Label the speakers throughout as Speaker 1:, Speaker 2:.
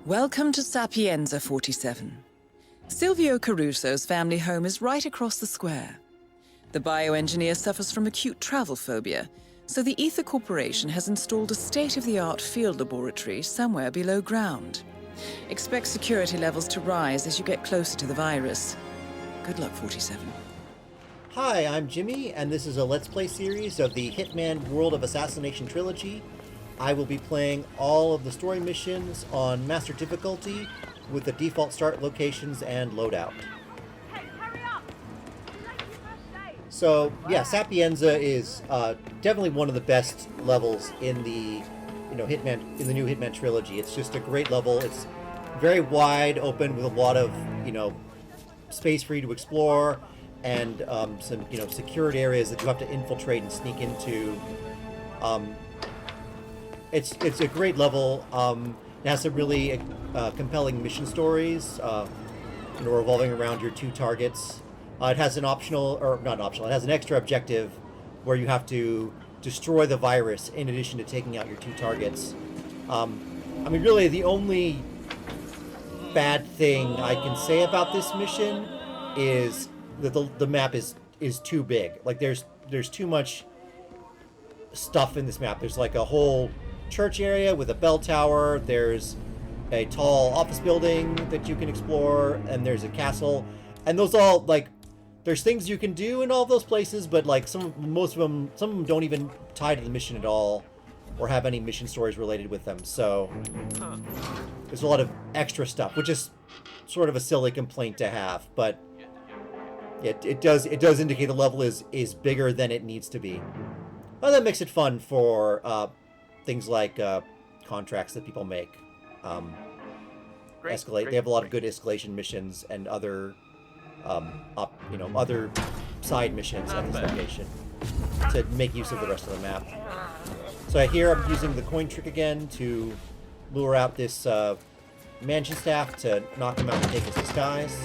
Speaker 1: Welcome to Sapienza 47. Silvio Caruso's family home is right across the square. The bioengineer suffers from acute travel phobia, so the Ether Corporation has installed a state-of-the-art field laboratory somewhere below ground. Expect security levels to rise as you get closer to the virus. Good luck, 47.
Speaker 2: Hi, I'm Jimmy, and this is a Let's Play series of the Hitman World of Assassination trilogy. I will be playing all of the story missions on Master Difficulty with the default start locations and loadout.
Speaker 3: Hey, hurry up! Too late for first aid.
Speaker 2: So, yeah, Sapienza is definitely one of the best levels in the new Hitman trilogy. It's just a great level. It's very wide open with a lot of, space for you to explore, and some, secured areas that you have to infiltrate and sneak into. It's a great level. It has some really compelling mission stories, revolving around your two targets. It has an it has an extra objective where you have to destroy the virus in addition to taking out your two targets. Really the only bad thing I can say about this mission is that the map is too big. Like there's too much stuff in this map. There's like a whole church area with a bell tower, there's a tall office building that you can explore, and there's a castle, and those all, there's things you can do in all those places, but some of them don't even tie to the mission at all or have any mission stories related with them. So there's a lot of extra stuff, which is sort of a silly complaint to have, but it does indicate the level is bigger than it needs to be. Well, that makes it fun for things like contracts that people make. They have a lot of good escalation missions and other, other side missions at this location to make use of the rest of the map. So here I'm using the coin trick again to lure out this mansion staff to knock him out and take his disguise.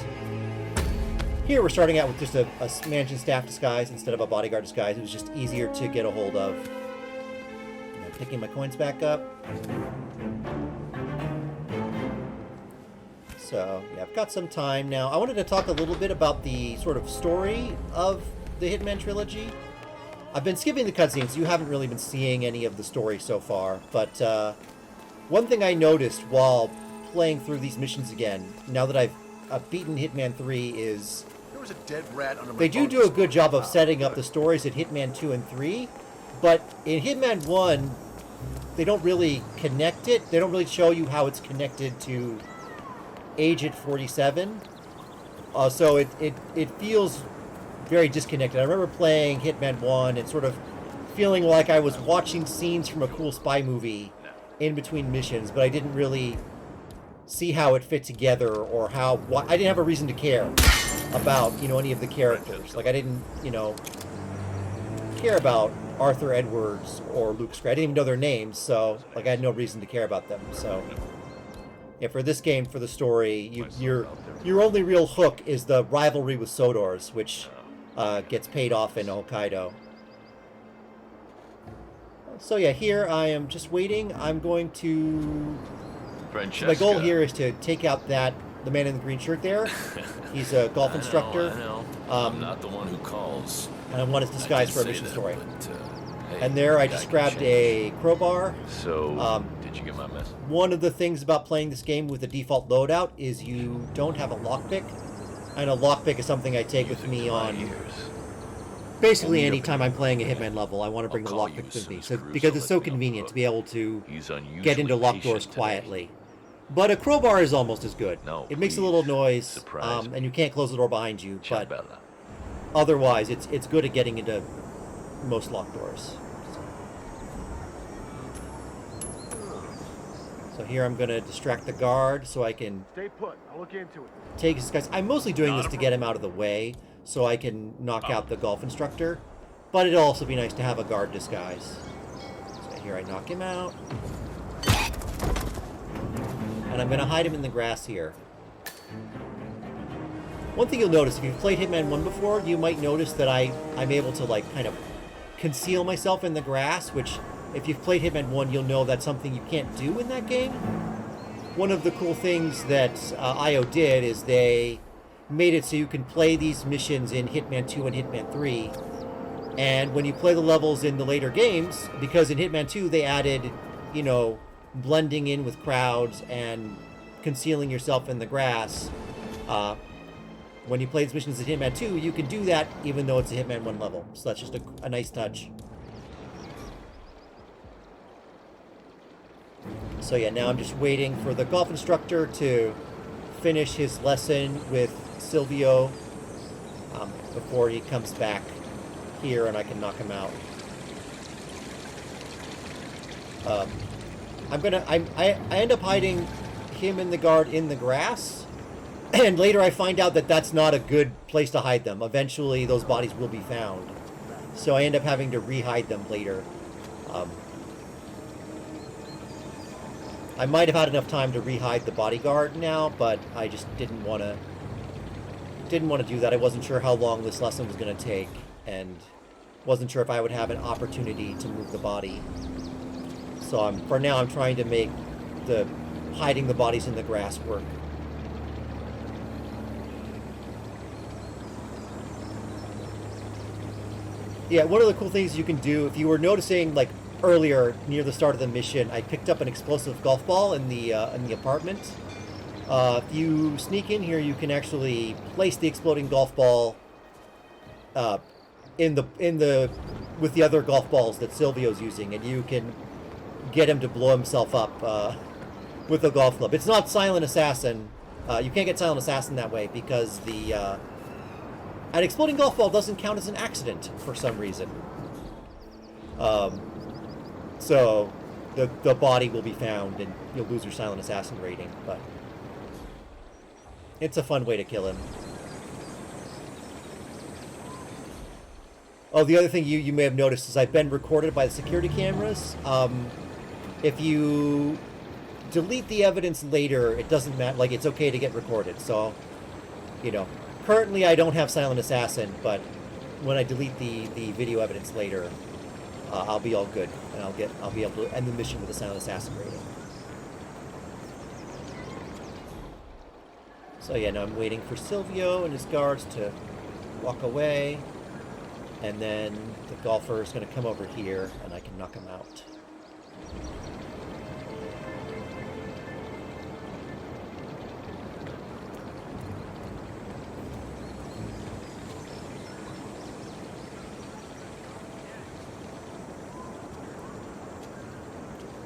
Speaker 2: Here we're starting out with just a mansion staff disguise instead of a bodyguard disguise. It was just easier to get a hold of. Picking my coins back up. So, yeah, I've got some time now. I wanted to talk a little bit about the sort of story of the Hitman trilogy. I've been skipping the cutscenes. You haven't really been seeing any of the story so far. But one thing I noticed while playing through these missions again, now that I've beaten Hitman 3, is
Speaker 4: there was a dead rat under my
Speaker 2: they do a good job of setting up the stories at Hitman 2 and 3. But in Hitman 1, they don't really connect it. They don't really show you how it's connected to Agent 47. So it feels very disconnected. I remember playing Hitman 1 and sort of feeling like I was watching scenes from a cool spy movie in between missions, but I didn't really see how it fit together or I didn't have a reason to care about, any of the characters. I didn't, care about Arthur Edwards or Luke Scratch. I didn't even know their names, so I had no reason to care about them. So yeah, for this game, for the story, your only real hook is the rivalry with Sodor's, which gets paid off in Hokkaido. So yeah, here I am just waiting. I'm going to... So my goal here is to take out the man in the green shirt there. He's a golf instructor.
Speaker 5: I know. I'm not the one who calls.
Speaker 2: And I want his disguise for a mission story.
Speaker 5: Hey,
Speaker 2: and there I just grabbed a crowbar.
Speaker 5: So, did you get my message?
Speaker 2: One of the things about playing this game with the default loadout is you don't have a lockpick. And a lockpick is something I take with me on basically any time I'm playing a Hitman level. I want to bring the lockpick with me, because it's so convenient to be able to get into locked doors quietly. But a crowbar is almost as good. It makes a little noise, and you can't close the door behind you, but otherwise it's good at getting into most locked doors. So here I'm going to distract the guard so I can
Speaker 4: Stay put. I'll look into it.
Speaker 2: take his disguise. I'm mostly doing this to get him out of the way so I can knock out the golf instructor, but it'll also be nice to have a guard disguise. So here I knock him out. And I'm going to hide him in the grass here. One thing you'll notice, if you've played Hitman 1 before, you might notice that I'm able to, kind of conceal myself in the grass, which, if you've played Hitman 1, you'll know that's something you can't do in that game. one of the cool things that IO did is they made it so you can play these missions in Hitman 2 and Hitman 3. And when you play the levels in the later games, because in Hitman 2 they added, blending in with crowds and concealing yourself in the grass, when you play these missions in Hitman 2, you can do that even though it's a Hitman 1 level. So that's just a nice touch. So yeah, now I'm just waiting for the golf instructor to finish his lesson with Silvio before he comes back here and I can knock him out. I end up hiding him and the guard in the grass, and later I find out that that's not a good place to hide them. Eventually those bodies will be found, so I end up having to re-hide them later. I might have had enough time to re-hide the bodyguard now, but I just didn't want to do that. I wasn't sure how long this lesson was going to take, and wasn't sure if I would have an opportunity to move the body. So for now I'm trying to make the hiding the bodies in the grass work. Yeah, one of the cool things you can do, if you were noticing, like earlier near the start of the mission, I picked up an explosive golf ball in the apartment. If you sneak in here, you can actually place the exploding golf ball with the other golf balls that Silvio's using, and you can get him to blow himself up with a golf club. It's not Silent Assassin. You can't get Silent Assassin that way because an exploding golf ball doesn't count as an accident for some reason. So the body will be found and you'll lose your Silent Assassin rating, but it's a fun way to kill him. Oh, the other thing you may have noticed is I've been recorded by the security cameras. If you delete the evidence later, it doesn't matter. Like, it's okay to get recorded. So, currently I don't have Silent Assassin, but when I delete the video evidence later, I'll be all good, and I'll be able to end the mission with a Silent Assassin rating. So yeah, now I'm waiting for Silvio and his guards to walk away, and then the golfer is going to come over here, and I can knock him out.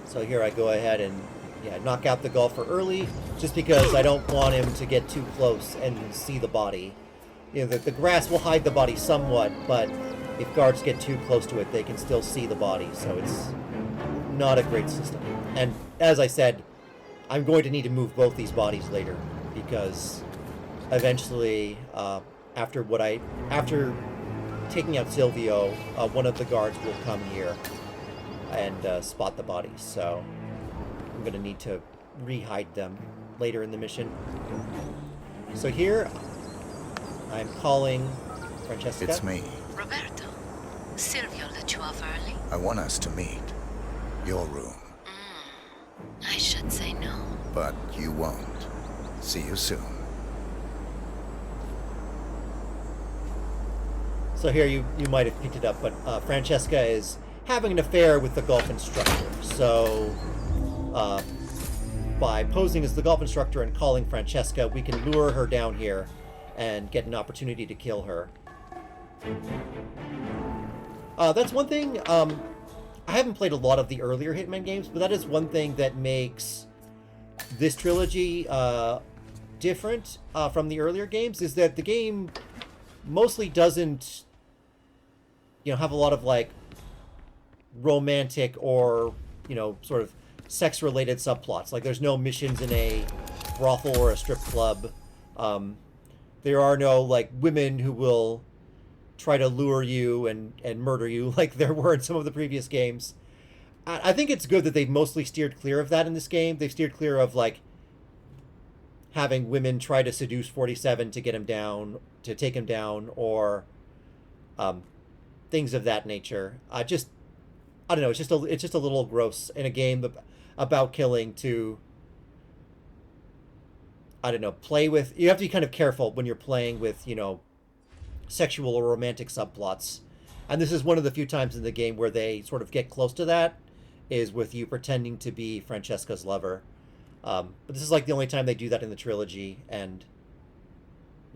Speaker 2: So here I go ahead and knock out the golfer early, just because I don't want him to get too close and see the body. The grass will hide the body somewhat, but if guards get too close to it, they can still see the body, so it's not a great system. And as I said, I'm going to need to move both these bodies later, because eventually, after taking out Silvio, one of the guards will come here and spot the bodies, so I'm going to need to re-hide them later in the mission. So here, I'm calling Francesca.
Speaker 6: It's me.
Speaker 7: Roberto, Silvio let you off early?
Speaker 6: I want us to meet. Your room.
Speaker 7: I should say no.
Speaker 6: But you won't. See you soon.
Speaker 2: So here, you might have picked it up, but Francesca is having an affair with the golf instructor. So by posing as the golf instructor and calling Francesca, we can lure her down here and get an opportunity to kill her. That's one thing. I haven't played a lot of the earlier Hitman games, but that is one thing that makes this trilogy different from the earlier games, is that the game mostly doesn't have a lot of like romantic or sort of sex-related subplots. Like, there's no missions in a brothel or a strip club. There are no like women who will try to lure you and murder you like there were in some of the previous games. I think it's good that they've mostly steered clear of that in this game. They've steered clear of like having women try to seduce 47 to get him down, to take him down, or things of that nature. I don't know. It's just a little gross in a game about killing to I don't know, play with... You have to be kind of careful when you're playing with, you know, sexual or romantic subplots. And this is one of the few times in the game where they sort of get close to that, is with you pretending to be Francesca's lover. But this is like the only time they do that in the trilogy, and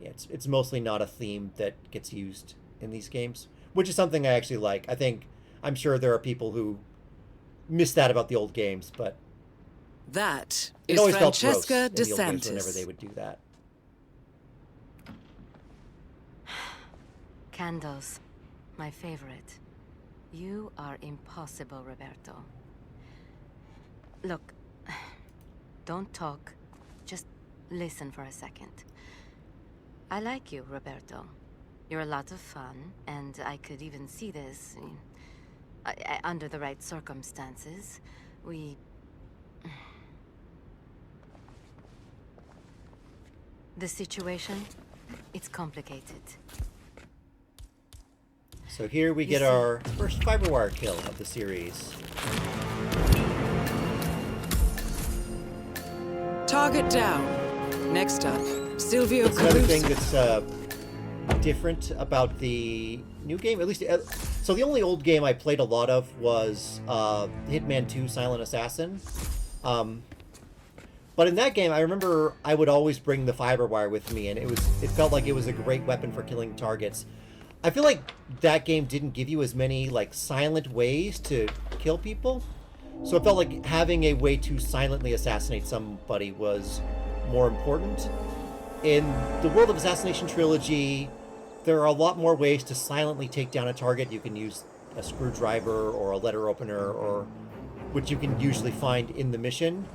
Speaker 2: yeah, it's mostly not a theme that gets used in these games, which is something I actually like. I'm sure there are people who miss that about the old games, but
Speaker 1: That
Speaker 2: it
Speaker 1: is
Speaker 2: always felt gross
Speaker 1: Francesca
Speaker 2: in the old games
Speaker 1: DeSantis.
Speaker 2: whenever they would do that.
Speaker 7: Candles. My favorite. You are impossible, Roberto. Look, don't talk. Just listen for a second. I like you, Roberto. You're a lot of fun, and I could even see this under the right circumstances. The situation, it's complicated.
Speaker 2: So here we get our first fiberwire kill of the series.
Speaker 1: Target down. Next up, Silvio
Speaker 2: That's another thing
Speaker 1: Caruso.
Speaker 2: that's different about the new game. At least, so the only old game I played a lot of was Hitman 2: Silent Assassin. But in that game, I remember I would always bring the fiberwire with me, and it felt like it was a great weapon for killing targets. I feel like that game didn't give you as many like silent ways to kill people, so it felt like having a way to silently assassinate somebody was more important. In the World of Assassination trilogy, there are a lot more ways to silently take down a target. You can use a screwdriver or a letter opener, or which you can usually find in the mission.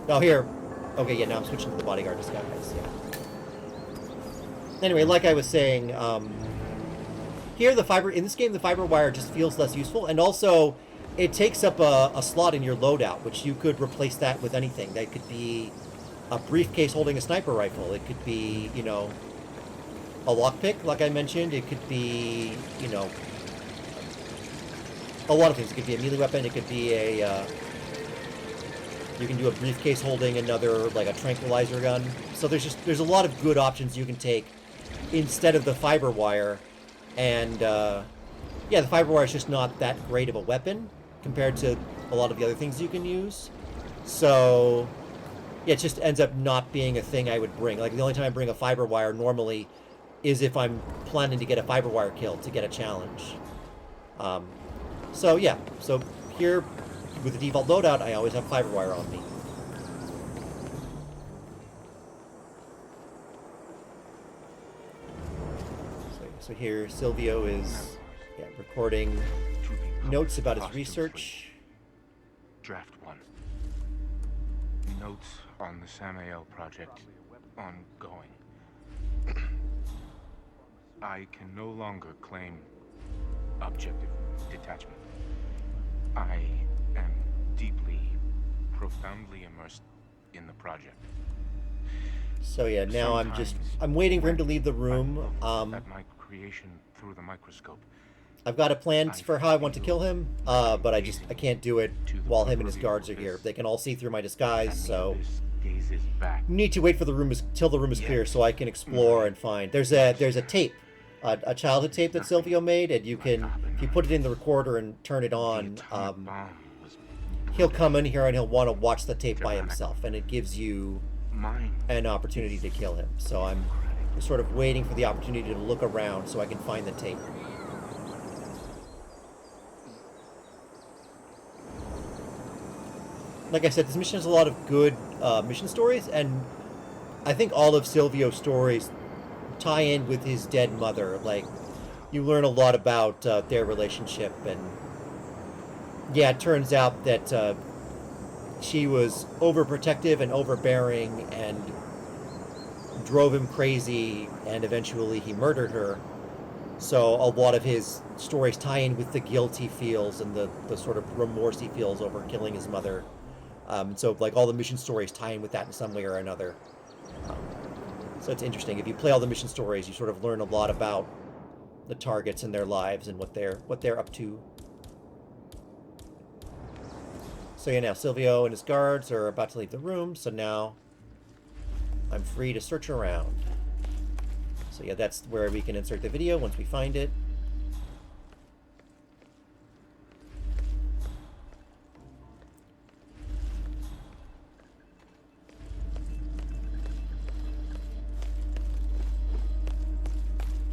Speaker 2: Oh, here. Okay, yeah, now I'm switching to the bodyguard disguise, yeah. Anyway, like I was saying, here in this game, the fiber wire just feels less useful, and also it takes up a slot in your loadout, which you could replace that with anything. That could be a briefcase holding a sniper rifle. It could be, you know, a lockpick, like I mentioned. It could be, you know, a lot of things. It could be a melee weapon. It could be a you can do a briefcase holding another, like a tranquilizer gun. So there's a lot of good options you can take instead of the fiber wire, and yeah, the fiber wire is just not that great of a weapon compared to a lot of the other things you can use. So yeah, it just ends up not being a thing I would bring. Like, the only time I bring a fiber wire normally is if I'm planning to get a fiber wire kill to get a challenge. So yeah, so here with the default loadout, I always have fiber wire on me. So here, Silvio is recording notes about his research.
Speaker 8: Draft 1. Notes on the Samael project ongoing. I can no longer claim objective detachment. I am deeply, profoundly immersed in the project.
Speaker 2: So yeah, now I'm waiting for him to leave the room.
Speaker 8: At my creation through the microscope.
Speaker 2: I've got a plan for how I want to kill him, but I can't do it while him and his guards are here. They can all see through my disguise, so need to wait for the room till the room is clear so I can explore and find. There's a tape, a childhood tape that Silvio made, and you can, if you put it in the recorder and turn it on, he'll come in here and he'll want to watch the tape by himself, and it gives you an opportunity to kill him. So I'm sort of waiting for the opportunity to look around so I can find the tape. Like I said, this mission has a lot of good mission stories, and I think all of Silvio's stories tie in with his dead mother. Like, you learn a lot about their relationship, and yeah, it turns out that she was overprotective and overbearing and drove him crazy, and eventually he murdered her. So a lot of his stories tie in with the guilt he feels and the sort of remorse he feels over killing his mother. So like all the mission stories tie in with that in some way or another. So it's interesting. If you play all the mission stories, you sort of learn a lot about the targets and their lives and what they're up to. So yeah, now Silvio and his guards are about to leave the room, so now I'm free to search around. So yeah, that's where we can insert the video once we find it.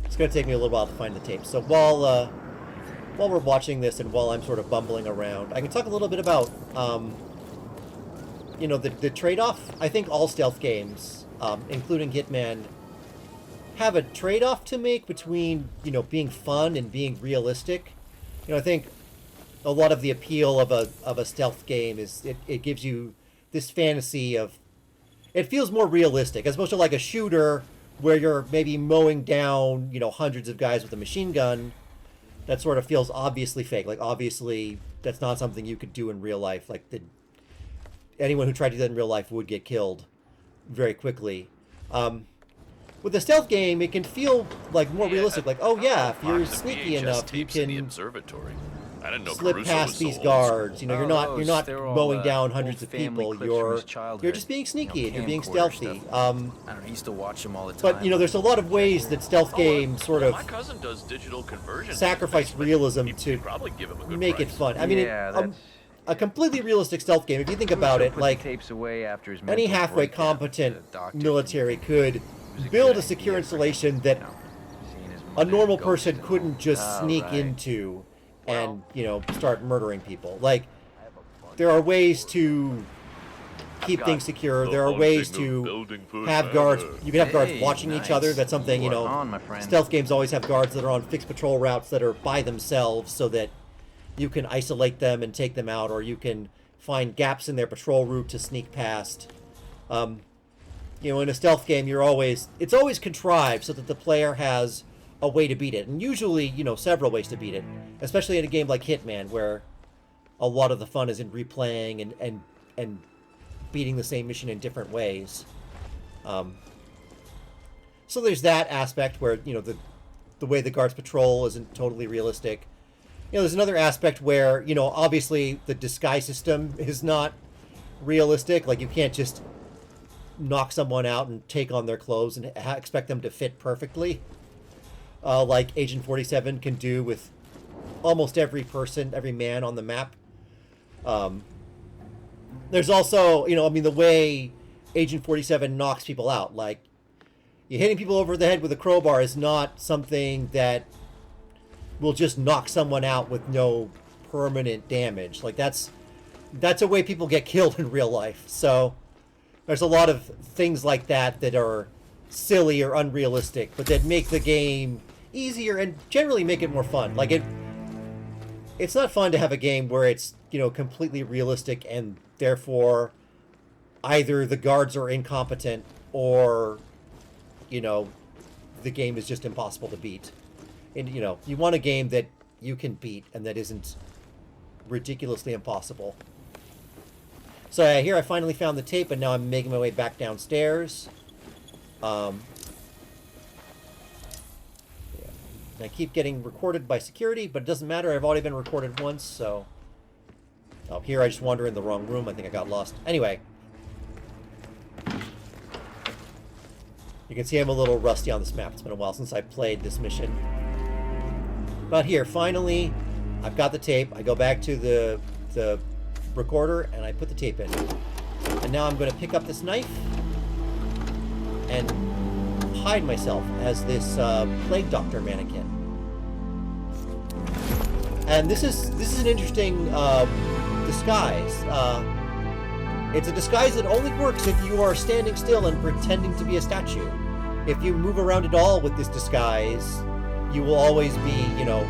Speaker 2: It's going to take me a little while to find the tape. So while we're watching this and while I'm sort of bumbling around, I can talk a little bit about, you know, the trade-off. I think all stealth games, including Hitman, have a trade-off to make between, you know, being fun and being realistic. You know, I think a lot of the appeal of a stealth game is it gives you this fantasy of, it feels more realistic as opposed to like a shooter where you're maybe mowing down, you know, hundreds of guys with a machine gun. That sort of feels obviously fake. Like, obviously, that's not something you could do in real life. Like, anyone who tried to do that in real life would get killed very quickly. With a stealth game, it can feel like more realistic. Like, oh yeah, if you're sneaky enough, you can
Speaker 5: I didn't know
Speaker 2: slip
Speaker 5: Caruso
Speaker 2: past
Speaker 5: was so
Speaker 2: these
Speaker 5: old
Speaker 2: guards.
Speaker 5: school.
Speaker 2: You know, you're not mowing down hundreds of people. You're just being sneaky and you're being stealthy.
Speaker 9: I don't know, he used to watch them all the time.
Speaker 2: But you know, there's a lot of ways that stealth games sort of
Speaker 5: My cousin does digital conversion.
Speaker 2: sacrifice realism to
Speaker 5: probably give him a good
Speaker 2: make it
Speaker 5: price.
Speaker 2: fun. I mean, a completely realistic stealth game, if you think about it, like any halfway competent military could build a secure installation that a normal person couldn't just sneak into and, you know, start murdering people. Like, there are ways to keep things secure. There are ways to have guards. You can have guards watching each other. That's something, you know, stealth games always have guards that are on fixed patrol routes that are by themselves so that you can isolate them and take them out, or you can find gaps in their patrol route to sneak past. You know, in a stealth game, it's always contrived so that the player has a way to beat it. And usually, you know, several ways to beat it. Especially in a game like Hitman, where a lot of the fun is in replaying and beating the same mission in different ways. So there's that aspect where, you know, the way the guards patrol isn't totally realistic. You know, there's another aspect where, you know, obviously the disguise system is not realistic. Like, you can't just knock someone out and take on their clothes and expect them to fit perfectly. Like Agent 47 can do with almost every person, every man on the map. There's also, you know, I mean, the way Agent 47 knocks people out. Like, you hitting people over the head with a crowbar is not something that will just knock someone out with no permanent damage. Like, that's a way people get killed in real life. So there's a lot of things like that that are silly or unrealistic, but that make the game easier and generally make it more fun. Like, it's not fun to have a game where it's, you know, completely realistic and therefore either the guards are incompetent or, you know, the game is just impossible to beat. And, you know, you want a game that you can beat and that isn't ridiculously impossible. So here I finally found the tape, and now I'm making my way back downstairs. Yeah. And I keep getting recorded by security, but it doesn't matter. I've already been recorded once, so... Oh, here I just wander in the wrong room. I think I got lost. Anyway. You can see I'm a little rusty on this map. It's been a while since I played this mission. But here, finally, I've got the tape. I go back to the recorder, and I put the tape in. And now I'm going to pick up this knife and hide myself as this plague doctor mannequin. And this is an interesting disguise. It's a disguise that only works if you are standing still and pretending to be a statue. If you move around at all with this disguise, you will always be, you know,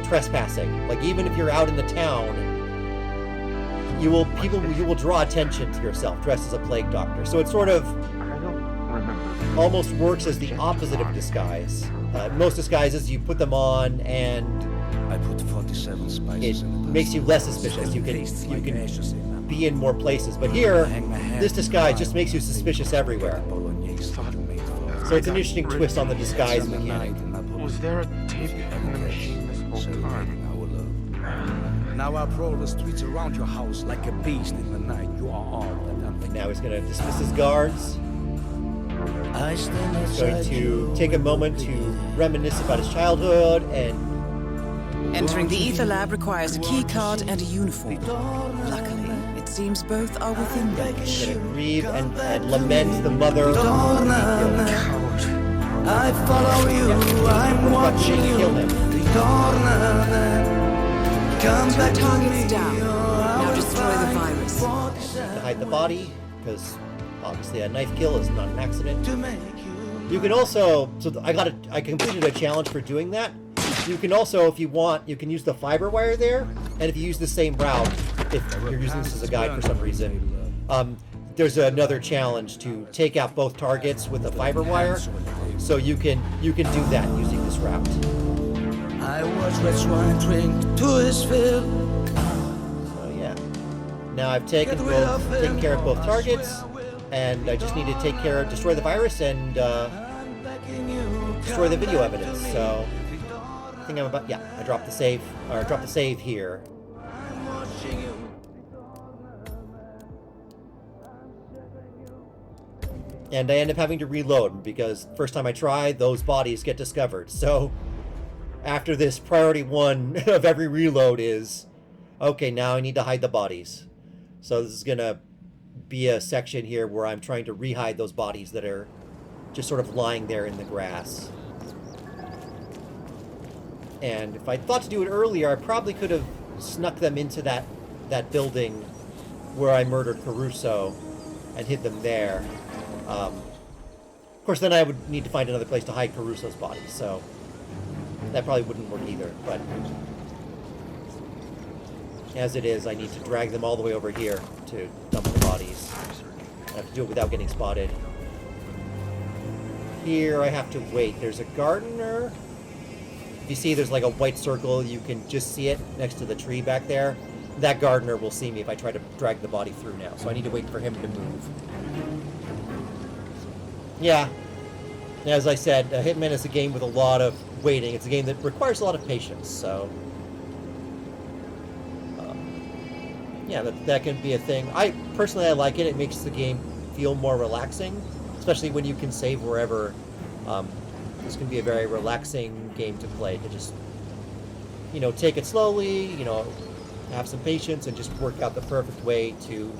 Speaker 2: trespassing. Like, even if you're out in the town, you will draw attention to yourself dressed as a plague doctor. So it sort of almost works as the opposite of disguise. Most disguises, you put them on and
Speaker 10: I put 47 spices
Speaker 2: it makes you less suspicious. You can be in more places. But here, this disguise just makes you suspicious everywhere. So it's an interesting twist on the disguise mechanic.
Speaker 8: Was there a tape in the machine this whole time?
Speaker 10: Now I prowl the streets around your house like a beast in the night. You are all that
Speaker 2: Now he's going to dismiss his guards.
Speaker 10: I stand
Speaker 2: He's going
Speaker 10: outside
Speaker 2: to
Speaker 10: you
Speaker 2: take a moment to reminisce about his childhood and
Speaker 1: Entering the ether lab requires a key card and a uniform. Luckily, it seems both are within reach.
Speaker 2: gonna grieve and lament the mother of
Speaker 10: Ritorna, I follow you, I'm watching you.
Speaker 2: Kill him.
Speaker 10: Ritorna, come back to
Speaker 1: Target's
Speaker 10: me.
Speaker 1: down. Now destroy the virus.
Speaker 2: To hide the body, because obviously a knife kill is not an accident.
Speaker 10: To make you.
Speaker 2: You can also, I completed a challenge for doing that. You can also, if you want, you can use the fiber wire there, and if you use the same route, if you're using this as a guide for some reason, there's another challenge to take out both targets with a fiber wire, so you can do that using this route.
Speaker 10: I watch red swine drink to his fill.
Speaker 2: So yeah, now I've taken care of both targets, and I just need to destroy the virus and destroy the video evidence. So I think I'm about, I dropped the save here. And I end up having to reload because first time I try, those bodies get discovered. So after this, priority 1 of every reload is, okay, now I need to hide the bodies. So this is gonna be a section here where I'm trying to re-hide those bodies that are just sort of lying there in the grass. And if I thought to do it earlier, I probably could have snuck them into that building where I murdered Caruso and hid them there. Of course, then I would need to find another place to hide Caruso's body, so that probably wouldn't work either. But as it is, I need to drag them all the way over here to dump the bodies. I have to do it without getting spotted. Here I have to wait. There's a gardener. If you see there's like a white circle, you can just see it next to the tree back there. That gardener will see me if I try to drag the body through now, so I need to wait for him to move. Yeah, as I said, Hitman is a game with a lot of waiting. It's a game that requires a lot of patience, so yeah, that can be a thing. I like it. It makes the game feel more relaxing, especially when you can save wherever. This can be a very relaxing game to play, to just, take it slowly, have some patience, and just work out the perfect way to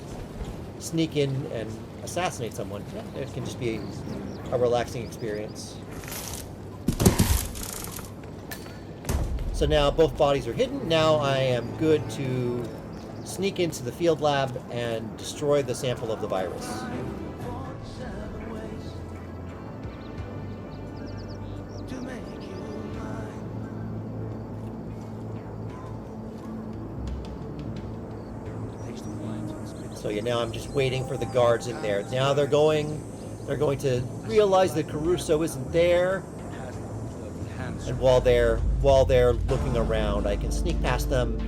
Speaker 2: sneak in and assassinate someone. Yeah, it can just be a relaxing experience. So now both bodies are hidden. Now I am good to sneak into the field lab and destroy the sample of the virus. So yeah, now I'm just waiting for the guards in there. Now they're going to realize that Caruso isn't there. And while they're looking around, I can sneak past them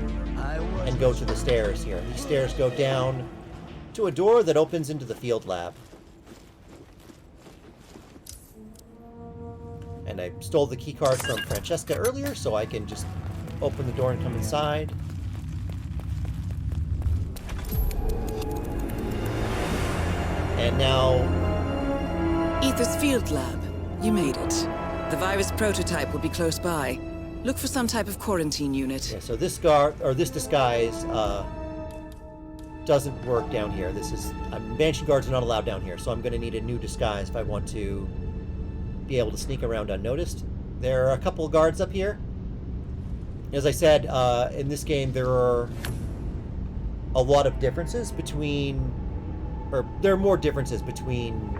Speaker 2: and go to the stairs here. These stairs go down to a door that opens into the field lab. And I stole the key card from Francesca earlier, so I can just open the door and come inside. And now...
Speaker 1: Ether's field lab. You made it. The virus prototype will be close by. Look for some type of quarantine unit.
Speaker 2: Yeah, so this disguise doesn't work down here. Banshee guards are not allowed down here, so I'm going to need a new disguise if I want to be able to sneak around unnoticed. There are a couple of guards up here. As I said, in this game there are a lot of differences there are more differences between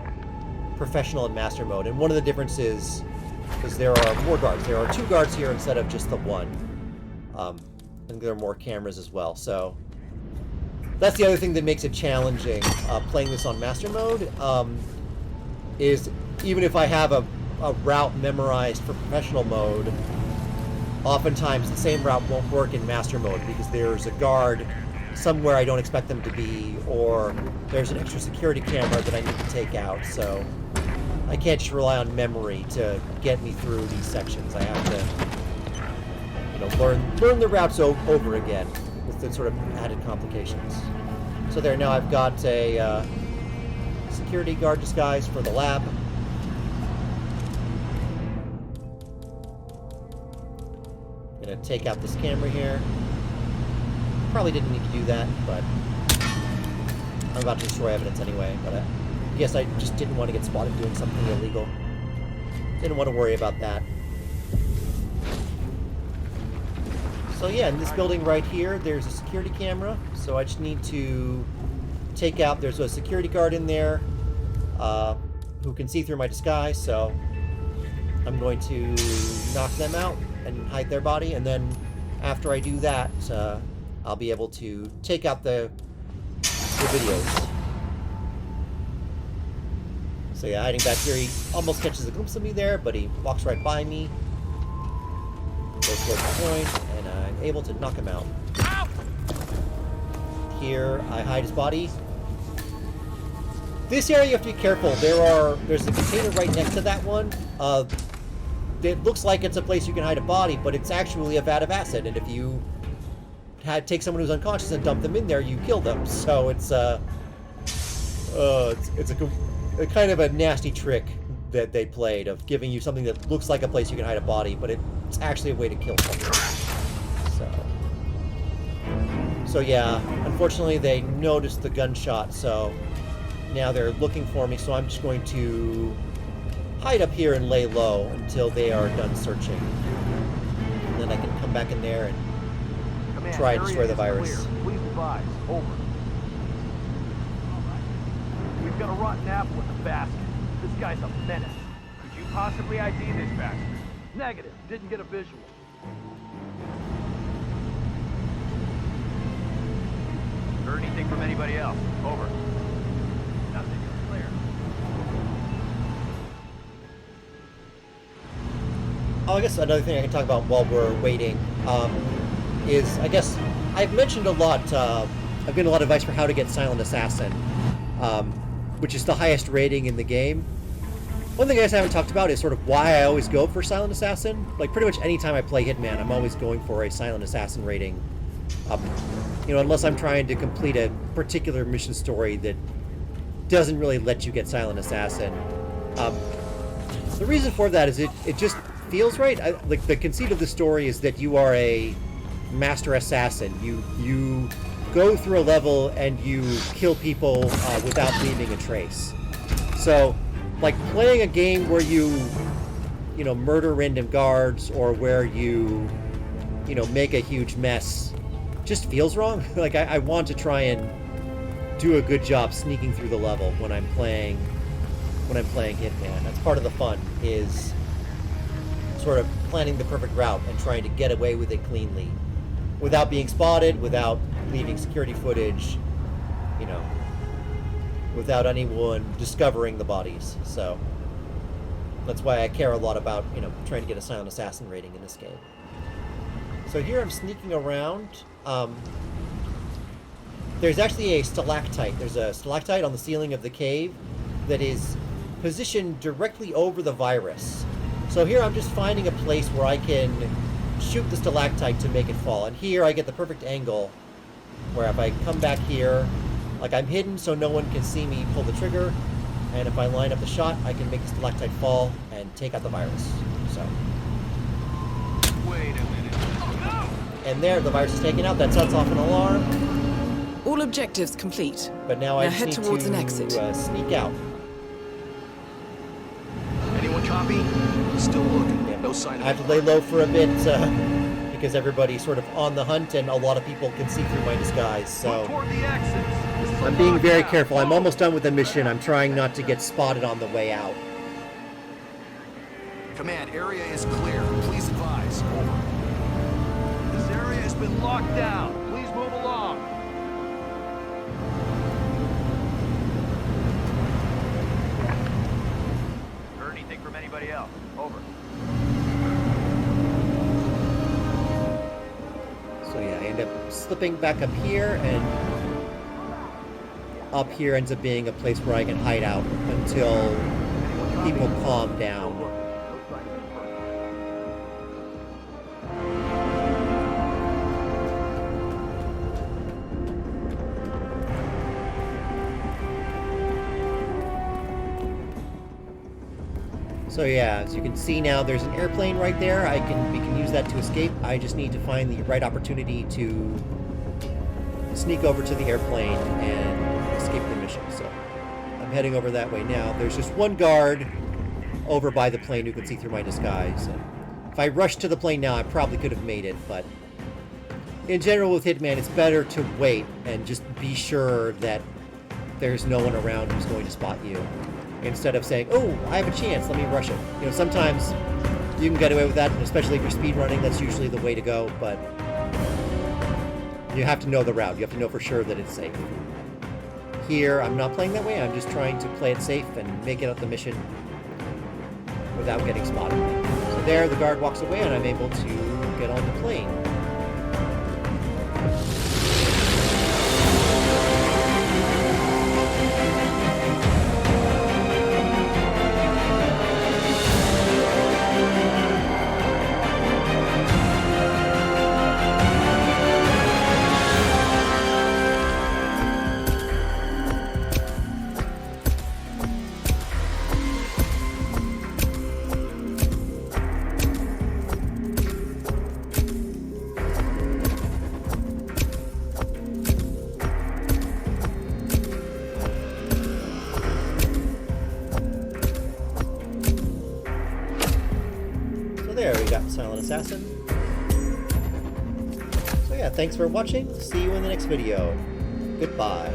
Speaker 2: professional and master mode, and one of the differences is there are more guards. There are 2 guards here instead of just the 1. And there are more cameras as well, so that's the other thing that makes it challenging playing this on master mode, is even if I have a route memorized for professional mode, oftentimes the same route won't work in master mode because there's a guard somewhere I don't expect them to be, or there's an extra security camera that I need to take out, so I can't just rely on memory to get me through these sections. I have to, learn the routes over again with the sort of added complications. So there, now I've got a security guard disguise for the lab. Gonna take out this camera here. Probably didn't need to do that, but I'm about to destroy evidence anyway. But I guess I just didn't want to get spotted doing something illegal. Didn't want to worry about that. So yeah, in this building right here, there's a security camera. So I just need to take out, there's a security guard in there who can see through my disguise, so I'm going to knock them out and hide their body, and then after I do that, I'll be able to take out the videos. So yeah, hiding back here, he almost catches a glimpse of me there, but he walks right by me. Goes towards the point, and I'm able to knock him out. Here, I hide his body. This area you have to be careful. There's a container right next to that one. It looks like it's a place you can hide a body, but it's actually a vat of acid, and if you take someone who's unconscious and dump them in there, you kill them. So it's a kind of a nasty trick that they played of giving you something that looks like a place you can hide a body, but it's actually a way to kill someone. So yeah, unfortunately they noticed the gunshot, so now they're looking for me, so I'm just going to hide up here and lay low until they are done searching. And then I can come back in there and try and destroy the virus.
Speaker 4: Please advise. Over. We've got a rotten apple in the basket. This guy's a menace. Could you possibly ID this bastard? Negative. Didn't get a visual. Heard anything from anybody else? Over. Nothing. You're clear.
Speaker 2: Oh, I guess another thing I can talk about while we're waiting is, I guess, I've mentioned a lot, I've given a lot of advice for how to get Silent Assassin, which is the highest rating in the game. One thing I guess I haven't talked about is sort of why I always go for Silent Assassin. Like, pretty much any time I play Hitman, I'm always going for a Silent Assassin rating. You know, unless I'm trying to complete a particular mission story that doesn't really let you get Silent Assassin. The reason for that is it just feels right. Like, the conceit of the story is that you are a master assassin. You go through a level and you kill people without leaving a trace. So, like, playing a game where you know, murder random guards or where you know, make a huge mess just feels wrong. Like, I want to try and do a good job sneaking through the level when I'm playing Hitman. That's part of the fun, is sort of planning the perfect route and trying to get away with it cleanly without being spotted, without leaving security footage, you know, without anyone discovering the bodies. So that's why I care a lot about, you know, trying to get a Silent Assassin rating in this game. So here I'm sneaking around. There's actually a stalactite. There's a stalactite on the ceiling of the cave that is positioned directly over the virus. So here I'm just finding a place where I can shoot the stalactite to make it fall. And here I get the perfect angle where if I come back here, like, I'm hidden so no one can see me pull the trigger, and if I line up the shot, I can make the stalactite fall and take out the virus. So.
Speaker 4: Wait a minute. Oh, no!
Speaker 2: And there, the virus is taken out. That sets off an alarm.
Speaker 1: All objectives complete.
Speaker 2: But now I
Speaker 1: Now head
Speaker 2: just need
Speaker 1: towards
Speaker 2: to
Speaker 1: an exit.
Speaker 2: Sneak out.
Speaker 10: Anyone copy? Still looking.
Speaker 2: Yeah.
Speaker 10: No sign of
Speaker 2: I have to lay low for a bit because everybody's sort of on the hunt and a lot of people can see through my disguise. So
Speaker 4: Toward the exits. This is a
Speaker 2: I'm being very
Speaker 4: lockdown.
Speaker 2: careful. I'm almost done with the mission. I'm trying not to get spotted on the way out.
Speaker 10: Command, area is clear. Please advise. Over.
Speaker 4: This area has been locked down. Please move along. Heard anything from anybody else? Over.
Speaker 2: So yeah, I end up slipping back up here, and up here ends up being a place where I can hide out until people calm down. So yeah, as you can see now, there's an airplane right there. We can use that to escape. I just need to find the right opportunity to sneak over to the airplane and escape the mission. So I'm heading over that way now. There's just one guard over by the plane who can see through my disguise. And if I rushed to the plane now, I probably could have made it, but in general with Hitman, it's better to wait and just be sure that there's no one around who's going to spot you, instead of saying, oh, I have a chance, let me rush it. You know, sometimes you can get away with that, and especially if you're speed running, that's usually the way to go, but you have to know the route. You have to know for sure that it's safe. Here, I'm not playing that way. I'm just trying to play it safe and make it out the mission without getting spotted. So there, the guard walks away, and I'm able to get on the plane. There, we got Silent Assassin. So yeah, thanks for watching. See you in the next video. Goodbye.